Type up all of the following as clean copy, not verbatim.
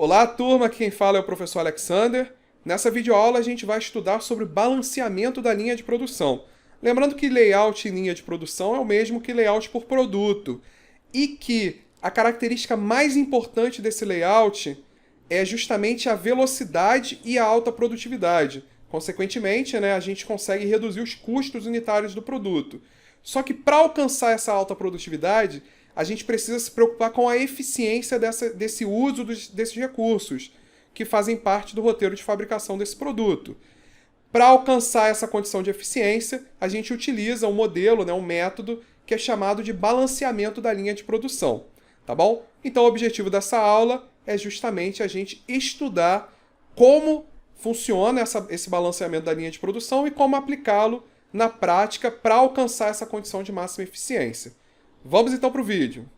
Olá, turma, aqui quem fala é o professor Alexander. Nessa videoaula a gente vai estudar sobre balanceamento da linha de produção. Lembrando que layout em linha de produção é o mesmo que layout por produto e que a característica mais importante desse layout é justamente a velocidade e a alta produtividade. Consequentemente, a gente consegue reduzir os custos unitários do produto. Só que para alcançar essa alta produtividade, a gente precisa se preocupar com a eficiência desse uso desses recursos, que fazem parte do roteiro de fabricação desse produto. Para alcançar essa condição de eficiência, a gente utiliza um modelo, um método, que é chamado de balanceamento da linha de produção. Tá bom? Então o objetivo dessa aula é justamente a gente estudar como funciona esse balanceamento da linha de produção e como aplicá-lo na prática para alcançar essa condição de máxima eficiência. Vamos então para o vídeo.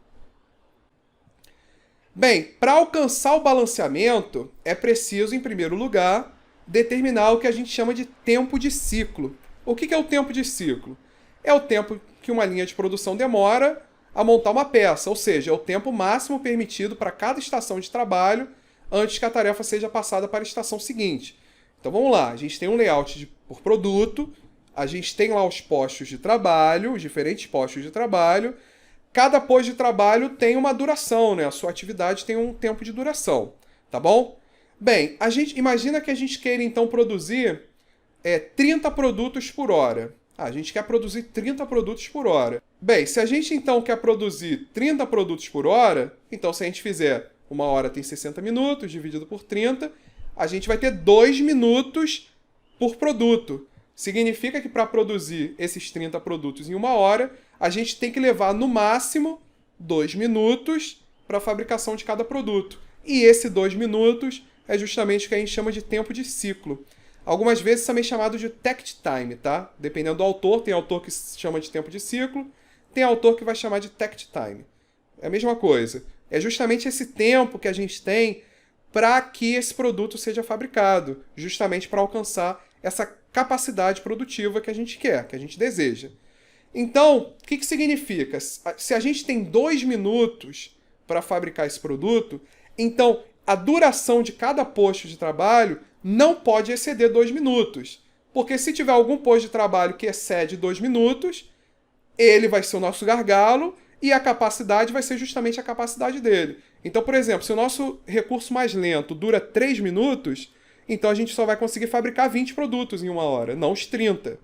Bem, para alcançar o balanceamento, é preciso, em primeiro lugar, determinar o que a gente chama de tempo de ciclo. O que é o tempo de ciclo? É o tempo que uma linha de produção demora a montar uma peça, ou seja, é o tempo máximo permitido para cada estação de trabalho antes que a tarefa seja passada para a estação seguinte. Então vamos lá, a gente tem um layout por produto, a gente tem lá os postos de trabalho, os diferentes postos de trabalho. Cada posto de trabalho tem uma duração, a sua atividade tem um tempo de duração, tá bom? Bem, a gente imagina que a gente queira então produzir 30 produtos por hora. A gente quer produzir 30 produtos por hora. Bem, se a gente então quer produzir 30 produtos por hora, então se a gente fizer uma hora tem 60 minutos, dividido por 30, a gente vai ter 2 minutos por produto. Significa que para produzir esses 30 produtos em uma hora, a gente tem que levar no máximo 2 minutos para a fabricação de cada produto. E esse 2 minutos é justamente o que a gente chama de tempo de ciclo. Algumas vezes também chamado de takt time, tá? Dependendo do autor, tem autor que chama de tempo de ciclo, tem autor que vai chamar de takt time. É a mesma coisa. É justamente esse tempo que a gente tem para que esse produto seja fabricado, justamente para alcançar essa capacidade produtiva que a gente quer, que a gente deseja. Então, o que significa? Se a gente tem 2 minutos para fabricar esse produto, então a duração de cada posto de trabalho não pode exceder 2 minutos. Porque se tiver algum posto de trabalho que excede 2 minutos, ele vai ser o nosso gargalo e a capacidade vai ser justamente a capacidade dele. Então, por exemplo, se o nosso recurso mais lento dura 3 minutos, então a gente só vai conseguir fabricar 20 produtos em uma hora, não os 30.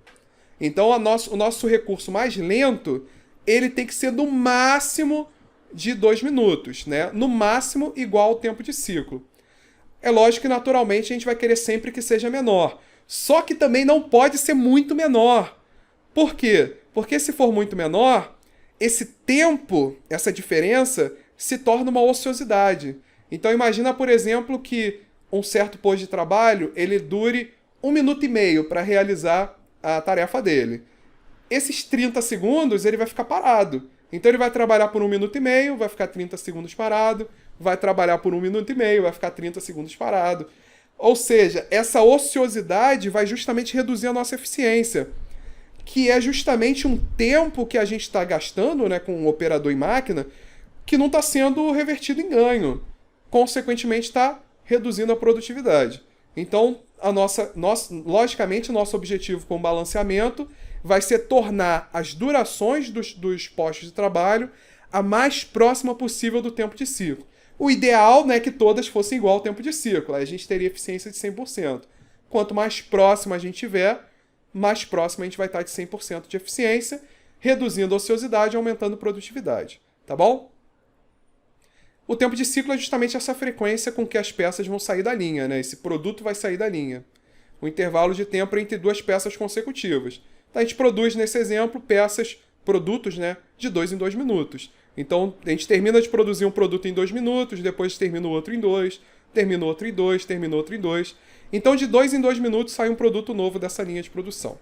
Então o nosso recurso mais lento, ele tem que ser no máximo de 2 minutos, No máximo igual ao tempo de ciclo. É lógico que naturalmente a gente vai querer sempre que seja menor. Só que também não pode ser muito menor. Por quê? Porque se for muito menor, esse tempo, essa diferença, se torna uma ociosidade. Então imagina, por exemplo, que um certo posto de trabalho, ele dure 1 minuto e meio para realizar a tarefa dele. Esses 30 segundos, ele vai ficar parado. Então ele vai trabalhar por 1 minuto e meio, vai ficar 30 segundos parado, vai trabalhar por 1 minuto e meio, vai ficar 30 segundos parado. Ou seja, essa ociosidade vai justamente reduzir a nossa eficiência, que é justamente um tempo que a gente está gastando com um operador em máquina que não está sendo revertido em ganho. Consequentemente, está reduzindo a produtividade. Então, logicamente, o nosso objetivo com o balanceamento vai ser tornar as durações dos postos de trabalho a mais próxima possível do tempo de ciclo. O ideal é que todas fossem igual ao tempo de ciclo, aí a gente teria eficiência de 100%. Quanto mais próxima a gente tiver, mais próxima a gente vai estar de 100% de eficiência, reduzindo a ociosidade e aumentando a produtividade. Tá bom? O tempo de ciclo é justamente essa frequência com que as peças vão sair da linha, Esse produto vai sair da linha. O intervalo de tempo entre 2 peças consecutivas. Então a gente produz, nesse exemplo, produtos, de 2 em 2 minutos. Então a gente termina de produzir um produto em 2 minutos, depois termina o outro em 2, termina o outro em 2, termina o outro em 2. Então de 2 em 2 minutos sai um produto novo dessa linha de produção.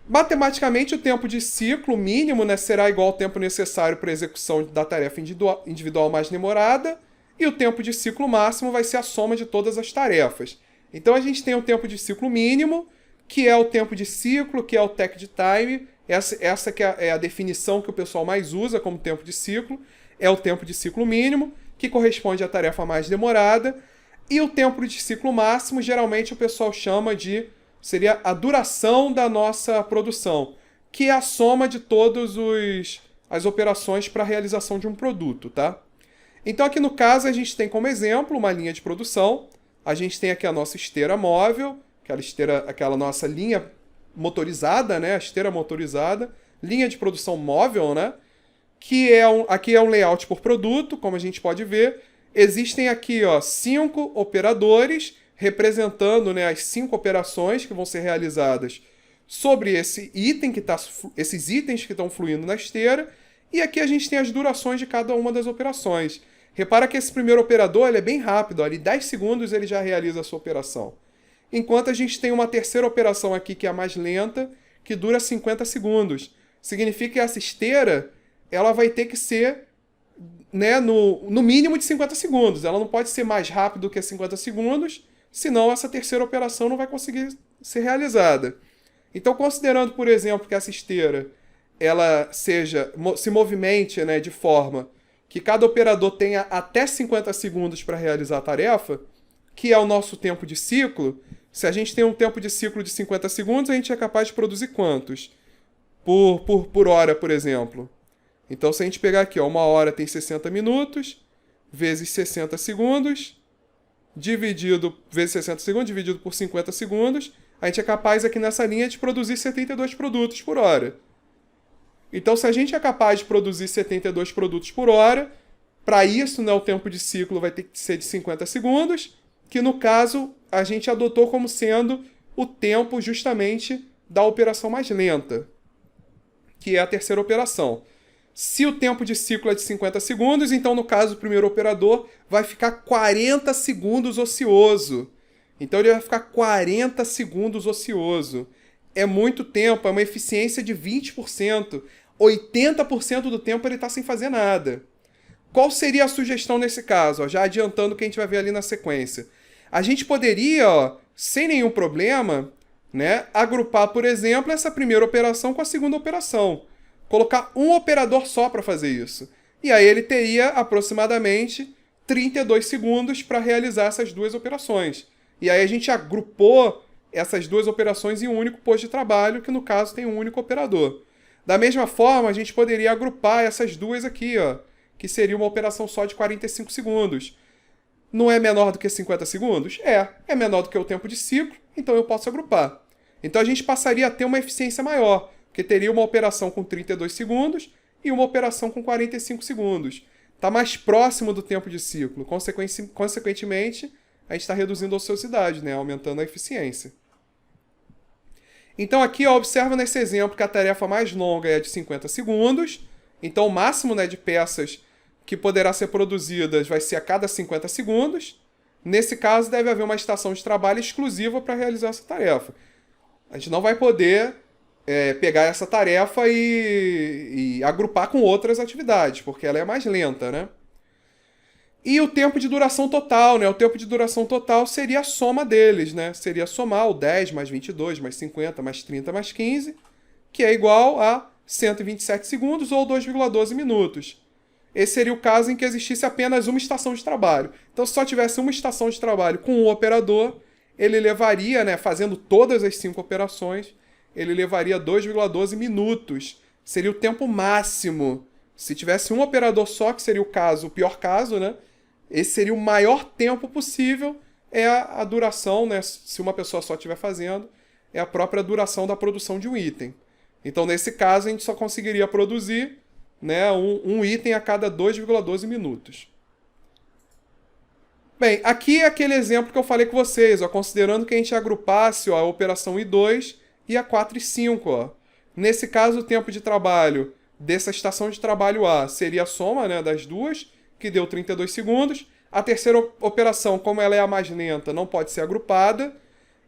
Matematicamente, o tempo de ciclo mínimo será igual ao tempo necessário para a execução da tarefa individual mais demorada, e o tempo de ciclo máximo vai ser a soma de todas as tarefas. Então a gente tem o tempo de ciclo mínimo, que é o tempo de ciclo, que é o takt time. Essa que é a definição que o pessoal mais usa como tempo de ciclo, é o tempo de ciclo mínimo, que corresponde à tarefa mais demorada. E o tempo de ciclo máximo, geralmente o pessoal chama de... seria a duração da nossa produção, que é a soma de todas as operações para a realização de um produto, tá? Então aqui no caso a gente tem como exemplo uma linha de produção. A gente tem aqui a nossa esteira móvel, aquela nossa linha motorizada, né? A esteira motorizada, linha de produção móvel, né? Aqui é um layout por produto, como a gente pode ver. Existem aqui, 5 operadores representando, né, as 5 operações que vão ser realizadas sobre esses itens que estão fluindo na esteira. E aqui a gente tem as durações de cada uma das operações. Repara que esse primeiro operador ele é bem rápido, ali 10 segundos ele já realiza a sua operação. Enquanto a gente tem uma terceira operação aqui que é a mais lenta, que dura 50 segundos. Significa que essa esteira ela vai ter que ser, né, no mínimo de 50 segundos. Ela não pode ser mais rápido que 50 segundos, senão essa terceira operação não vai conseguir ser realizada. Então, considerando, por exemplo, que essa esteira ela se movimente, né, de forma que cada operador tenha até 50 segundos para realizar a tarefa, que é o nosso tempo de ciclo. Se a gente tem um tempo de ciclo de 50 segundos, a gente é capaz de produzir quantos? Por hora, por exemplo. Então, se a gente pegar aqui, uma hora tem 60 minutos, vezes 60 segundos, vezes 60 segundos, dividido por 50 segundos, a gente é capaz aqui nessa linha de produzir 72 produtos por hora. Então, se a gente é capaz de produzir 72 produtos por hora, para isso, né, o tempo de ciclo vai ter que ser de 50 segundos, que no caso a gente adotou como sendo o tempo justamente da operação mais lenta, que é a terceira operação. Se o tempo de ciclo é de 50 segundos, então no caso o primeiro operador vai ficar 40 segundos ocioso. Então ele vai ficar 40 segundos ocioso. É muito tempo, é uma eficiência de 20%. 80% do tempo ele está sem fazer nada. Qual seria a sugestão nesse caso? Já adiantando o que a gente vai ver ali na sequência. A gente poderia, sem nenhum problema, né, agrupar, por exemplo, essa primeira operação com a segunda operação. Colocar um operador só para fazer isso. E aí ele teria aproximadamente 32 segundos para realizar essas duas operações. E aí a gente agrupou essas duas operações em um único posto de trabalho, que no caso tem um único operador. Da mesma forma, a gente poderia agrupar essas duas aqui, que seria uma operação só de 45 segundos. Não é menor do que 50 segundos? É menor do que o tempo de ciclo, então eu posso agrupar. Então a gente passaria a ter uma eficiência maior, porque teria uma operação com 32 segundos e uma operação com 45 segundos. Está mais próximo do tempo de ciclo. Consequentemente, a gente está reduzindo a ociosidade, né? Aumentando a eficiência. Então aqui, observa nesse exemplo que a tarefa mais longa é de 50 segundos. Então o máximo, né, de peças que poderá ser produzidas vai ser a cada 50 segundos. Nesse caso, deve haver uma estação de trabalho exclusiva para realizar essa tarefa. A gente não vai poder pegar essa tarefa e agrupar com outras atividades, porque ela é mais lenta, né? E o tempo de duração total, né? O tempo de duração total seria a soma deles, né? Seria somar o 10 mais 22 mais 50 mais 30 mais 15, que é igual a 127 segundos ou 2,12 minutos. Esse seria o caso em que existisse apenas uma estação de trabalho. Então, se só tivesse uma estação de trabalho com um operador, ele levaria, né, fazendo todas as 5 operações, ele levaria 2,12 minutos. Seria o tempo máximo. Se tivesse um operador só, que seria o pior caso, né? Esse seria o maior tempo possível, é a duração, né? Se uma pessoa só estiver fazendo, é a própria duração da produção de um item. Então, nesse caso, a gente só conseguiria produzir, né, um item a cada 2,12 minutos. Bem, aqui é aquele exemplo que eu falei com vocês, considerando que a gente agrupasse a operação I2 e a 4 e 5. Nesse caso, o tempo de trabalho dessa estação de trabalho A seria a soma, né, das duas, que deu 32 segundos. A terceira operação, como ela é a mais lenta, não pode ser agrupada.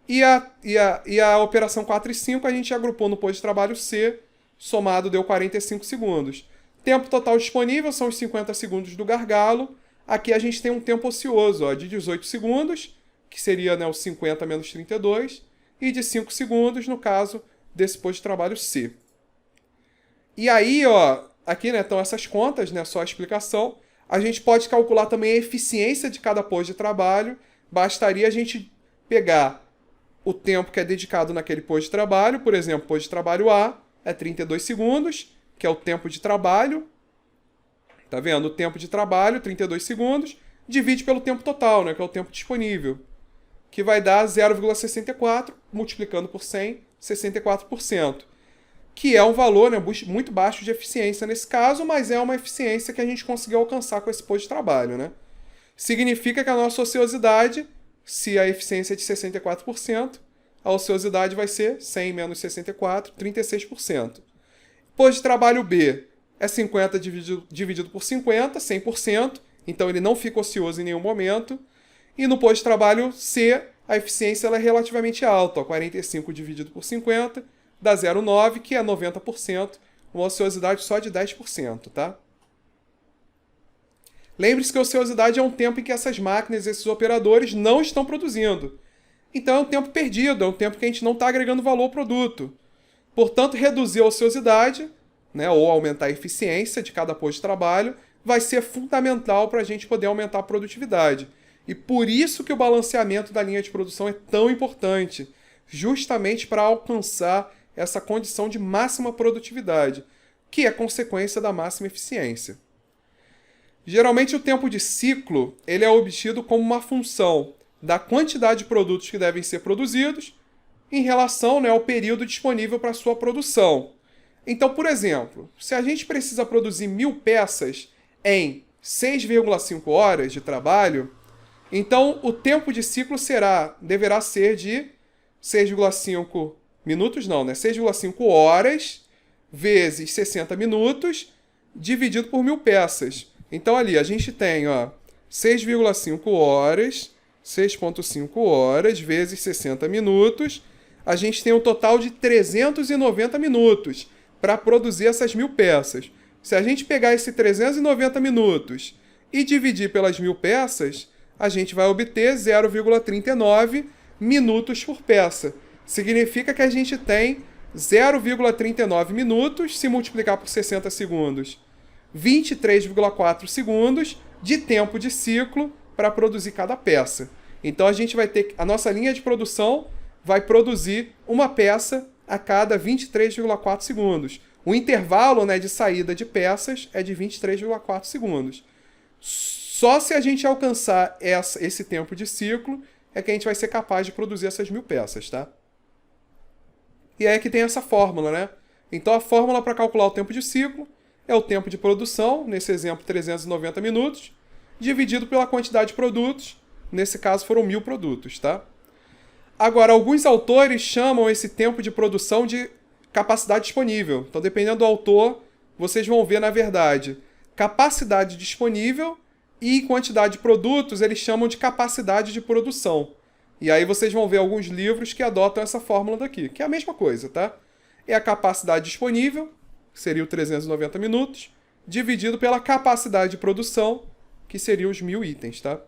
E a operação 4 e 5 a gente agrupou no posto de trabalho C, somado deu 45 segundos. Tempo total disponível são os 50 segundos do gargalo. Aqui a gente tem um tempo ocioso de 18 segundos, que seria, né, os 50 menos 32, e de 5 segundos, no caso desse posto de trabalho C. E aí, aqui, né, estão essas contas, né, só a explicação. A gente pode calcular também a eficiência de cada posto de trabalho. Bastaria a gente pegar o tempo que é dedicado naquele posto de trabalho. Por exemplo, posto de trabalho A é 32 segundos, que é o tempo de trabalho. Tá vendo? O tempo de trabalho, 32 segundos, divide pelo tempo total, né, que é o tempo disponível, que vai dar 0,64, multiplicando por 100, 64%. Que é um valor, né, muito baixo de eficiência nesse caso, mas é uma eficiência que a gente conseguiu alcançar com esse posto de trabalho, né? Significa que a nossa ociosidade, se a eficiência é de 64%, a ociosidade vai ser 100 menos 64, 36%. Posto de trabalho B é 50 dividido por 50, 100%, então ele não fica ocioso em nenhum momento. E no posto de trabalho C, a eficiência ela é relativamente alta, 45 dividido por 50, dá 0,9, que é 90%, uma ociosidade só de 10%, tá? Lembre-se que a ociosidade é um tempo em que essas máquinas, esses operadores, não estão produzindo. Então é um tempo perdido, é um tempo que a gente não está agregando valor ao produto. Portanto, reduzir a ociosidade, né, ou aumentar a eficiência de cada posto de trabalho, vai ser fundamental para a gente poder aumentar a produtividade. E por isso que o balanceamento da linha de produção é tão importante, justamente para alcançar essa condição de máxima produtividade, que é consequência da máxima eficiência. Geralmente o tempo de ciclo ele é obtido como uma função da quantidade de produtos que devem ser produzidos em relação, né, ao período disponível para sua produção. Então, por exemplo, se a gente precisa produzir 1000 peças em 6,5 horas de trabalho, então o tempo de ciclo deverá ser de 6,5 minutos, não, né? 6,5 horas vezes 60 minutos dividido por 1000 peças. Então ali a gente tem, ó, 6,5 horas, 6,5 horas vezes 60 minutos. A gente tem um total de 390 minutos para produzir essas 1000 peças. Se a gente pegar esse 390 minutos e dividir pelas 1000 peças, a gente vai obter 0,39 minutos por peça. Significa que a gente tem 0,39 minutos, se multiplicar por 60 segundos, 23,4 segundos de tempo de ciclo para produzir cada peça. Então a gente vai ter a nossa linha de produção vai produzir uma peça a cada 23,4 segundos. O intervalo, né, de saída de peças é de 23,4 segundos. Só se a gente alcançar esse tempo de ciclo é que a gente vai ser capaz de produzir essas 1000 peças, tá? E aí que tem essa fórmula, né? Então a fórmula para calcular o tempo de ciclo é o tempo de produção, nesse exemplo 390 minutos, dividido pela quantidade de produtos, nesse caso foram 1000 produtos, tá? Agora, alguns autores chamam esse tempo de produção de capacidade disponível. Então, dependendo do autor, vocês vão ver, na verdade, capacidade disponível e quantidade de produtos eles chamam de capacidade de produção. E aí vocês vão ver alguns livros que adotam essa fórmula daqui, que é a mesma coisa, tá? É a capacidade disponível, que seria o 390 minutos, dividido pela capacidade de produção, que seria os 1000 itens, tá?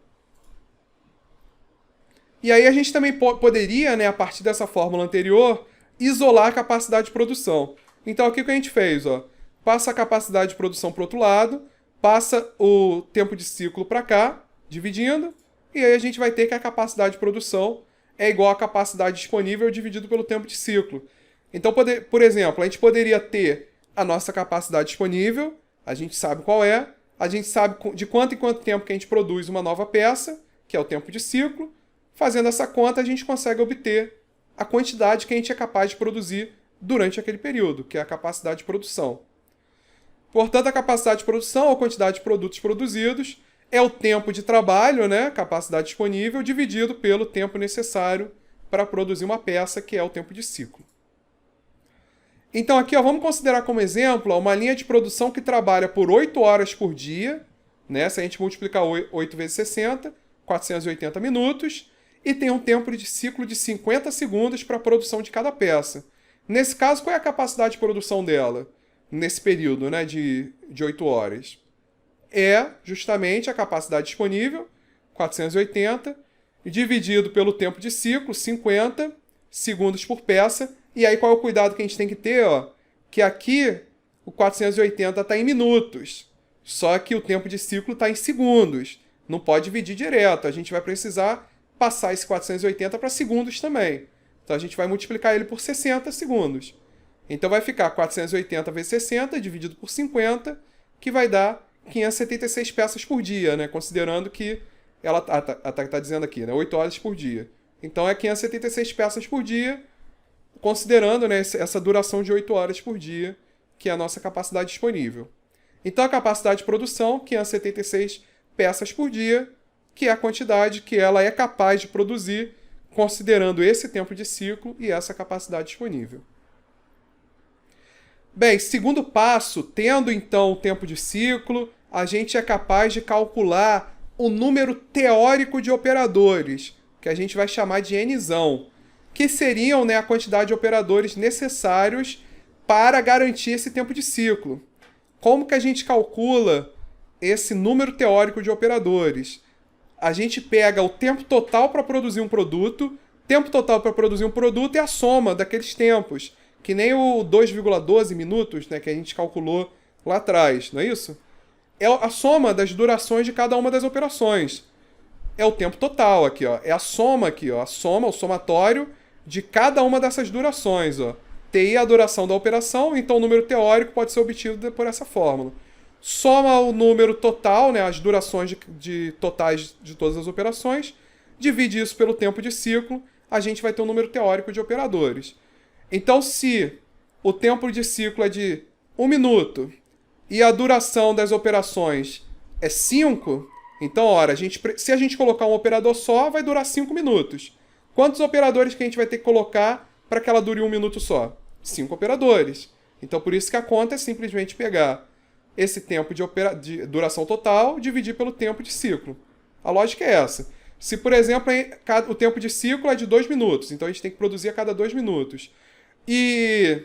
E aí a gente também poderia, né, a partir dessa fórmula anterior, isolar a capacidade de produção. Então, o que a gente fez? Ó? Passa a capacidade de produção para o outro lado, passa o tempo de ciclo para cá, dividindo, e aí a gente vai ter que a capacidade de produção é igual à capacidade disponível dividido pelo tempo de ciclo. Então, por exemplo, a gente poderia ter a nossa capacidade disponível, a gente sabe qual é, a gente sabe de quanto em quanto tempo que a gente produz uma nova peça, que é o tempo de ciclo. Fazendo essa conta, a gente consegue obter a quantidade que a gente é capaz de produzir durante aquele período, que é a capacidade de produção. Portanto, a capacidade de produção, ou a quantidade de produtos produzidos, é o tempo de trabalho, né, capacidade disponível, dividido pelo tempo necessário para produzir uma peça, que é o tempo de ciclo. Então aqui, ó, vamos considerar como exemplo uma linha de produção que trabalha por 8 horas por dia, né, se a gente multiplicar 8 vezes 60, 480 minutos, e tem um tempo de ciclo de 50 segundos para a produção de cada peça. Nesse caso, qual é a capacidade de produção dela? Nesse período, né, de 8 horas. É justamente a capacidade disponível, 480, dividido pelo tempo de ciclo, 50 segundos por peça. E aí qual é o cuidado que a gente tem que ter? Ó? Que aqui o 480 está em minutos. Só que o tempo de ciclo está em segundos. Não pode dividir direto. A gente vai precisar passar esse 480 para segundos também. Então a gente vai multiplicar ele por 60 segundos. Então vai ficar 480 vezes 60 dividido por 50, que vai dar 576 peças por dia, né? Considerando que ela está dizendo aqui, né? 8 horas por dia. Então é 576 peças por dia, considerando, né, essa duração de 8 horas por dia, que é a nossa capacidade disponível. Então a capacidade de produção, 576 peças por dia, que é a quantidade que ela é capaz de produzir, considerando esse tempo de ciclo e essa capacidade disponível. Bem, segundo passo, tendo então o tempo de ciclo, a gente é capaz de calcular o número teórico de operadores, que a gente vai chamar de Nzão, que seriam, né, a quantidade de operadores necessários para garantir esse tempo de ciclo. Como que a gente calcula esse número teórico de operadores? A gente pega o tempo total para produzir um produto, tempo total para produzir um produto é a soma daqueles tempos, que nem o 2,12 minutos, né, que a gente calculou lá atrás, não é isso? É a soma das durações de cada uma das operações. É o tempo total aqui, ó. É a soma aqui, ó. A soma, o somatório de cada uma dessas durações, ó. TI é a duração da operação, então o número teórico pode ser obtido por essa fórmula. Soma o número total, né, as durações de totais de todas as operações, divide isso pelo tempo de ciclo, a gente vai ter um número teórico de operadores. Então, se o tempo de ciclo é de 1 minuto e a duração das operações é 5, então, ora, se a gente colocar um operador só, vai durar 5 minutos. Quantos operadores que a gente vai ter que colocar para que ela dure 1 minuto só? 5 operadores. Então, por isso que a conta é simplesmente pegar esse tempo de duração total, dividir pelo tempo de ciclo. A lógica é essa. Se, por exemplo, o tempo de ciclo é de 2 minutos, então a gente tem que produzir a cada 2 minutos. E,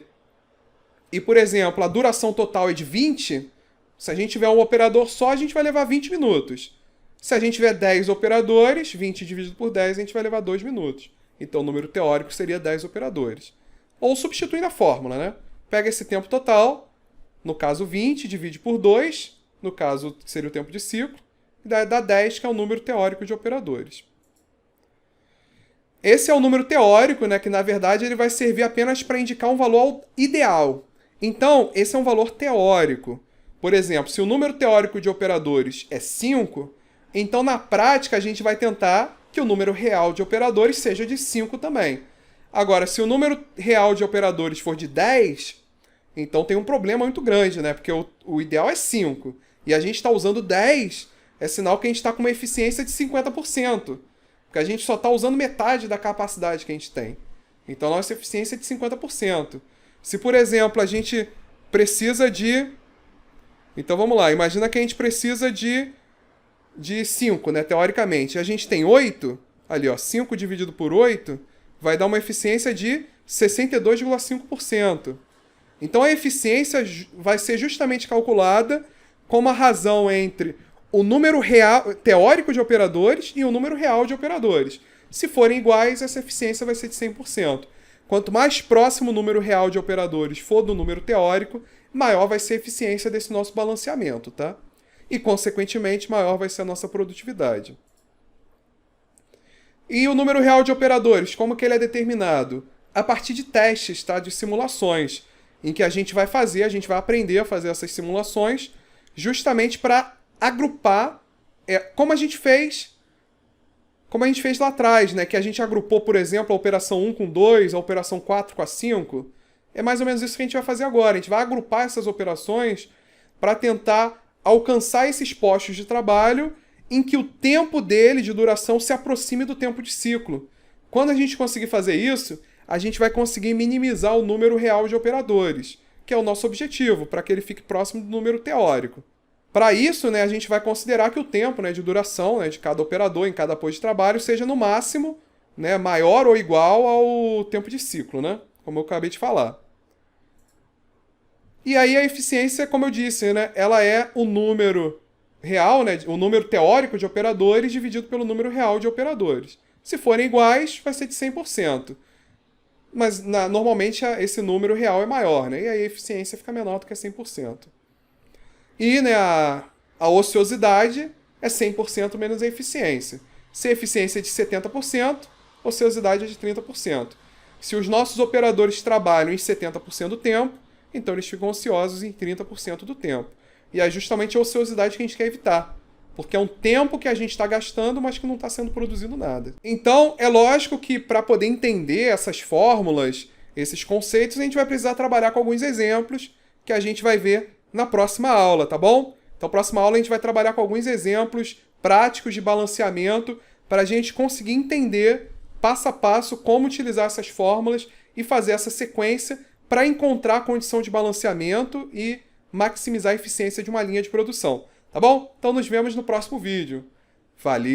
por exemplo, a duração total é de 20, se a gente tiver um operador só, a gente vai levar 20 minutos. Se a gente tiver 10 operadores, 20 dividido por 10, a gente vai levar 2 minutos. Então o número teórico seria 10 operadores. Ou substituindo a fórmula, né? Pega esse tempo total, no caso 20, divide por 2, no caso seria o tempo de ciclo, e dá 10, que é o número teórico de operadores. Esse é o número teórico, né, que na verdade ele vai servir apenas para indicar um valor ideal. Então, esse é um valor teórico. Por exemplo, se o número teórico de operadores é 5, então na prática a gente vai tentar que o número real de operadores seja de 5 também. Agora, se o número real de operadores for de 10, então tem um problema muito grande, né? Porque o ideal é 5. E a gente está usando 10, é sinal que a gente está com uma eficiência de 50%. Porque a gente só está usando metade da capacidade que a gente tem. Então a nossa eficiência é de 50%. Se, por exemplo, a gente precisa de... Então vamos lá, imagina que a gente precisa de 5, né? Teoricamente. A gente tem 8, ali ó, 5 dividido por 8, vai dar uma eficiência de 62,5%. Então a eficiência vai ser justamente calculada como a razão entre o número real, teórico de operadores e o número real de operadores. Se forem iguais, essa eficiência vai ser de 100%. Quanto mais próximo o número real de operadores for do número teórico, maior vai ser a eficiência desse nosso balanceamento, tá? E, consequentemente, maior vai ser a nossa produtividade. E o número real de operadores, como que ele é determinado? A partir de testes, tá? De simulações, em que a gente vai aprender a fazer essas simulações, justamente para agrupar, como a gente fez lá atrás, né? Que a gente agrupou, por exemplo, a operação 1 com 2, a operação 4 com a 5. É mais ou menos isso que a gente vai fazer agora. A gente vai agrupar essas operações para tentar alcançar esses postos de trabalho em que o tempo dele de duração se aproxime do tempo de ciclo. Quando a gente conseguir fazer isso, a gente vai conseguir minimizar o número real de operadores, que é o nosso objetivo, para que ele fique próximo do número teórico. Para isso, né, a gente vai considerar que o tempo, né, de duração, né, de cada operador em cada posto de trabalho seja no máximo, né, maior ou igual ao tempo de ciclo, né, como eu acabei de falar. E aí a eficiência, como eu disse, né, ela é o número real, né, o número teórico de operadores dividido pelo número real de operadores. Se forem iguais, vai ser de 100%. Mas normalmente esse número real é maior, né, e aí a eficiência fica menor do que 100%. E, né, a ociosidade é 100% menos a eficiência. Se a eficiência é de 70%, a ociosidade é de 30%. Se os nossos operadores trabalham em 70% do tempo, então eles ficam ociosos em 30% do tempo. E é justamente a ociosidade que a gente quer evitar. Porque é um tempo que a gente está gastando, mas que não está sendo produzido nada. Então, é lógico que para poder entender essas fórmulas, esses conceitos, a gente vai precisar trabalhar com alguns exemplos que a gente vai ver na próxima aula, tá bom? Então, na próxima aula a gente vai trabalhar com alguns exemplos práticos de balanceamento para a gente conseguir entender passo a passo como utilizar essas fórmulas e fazer essa sequência para encontrar a condição de balanceamento e maximizar a eficiência de uma linha de produção. Tá bom? Então nos vemos no próximo vídeo. Valeu!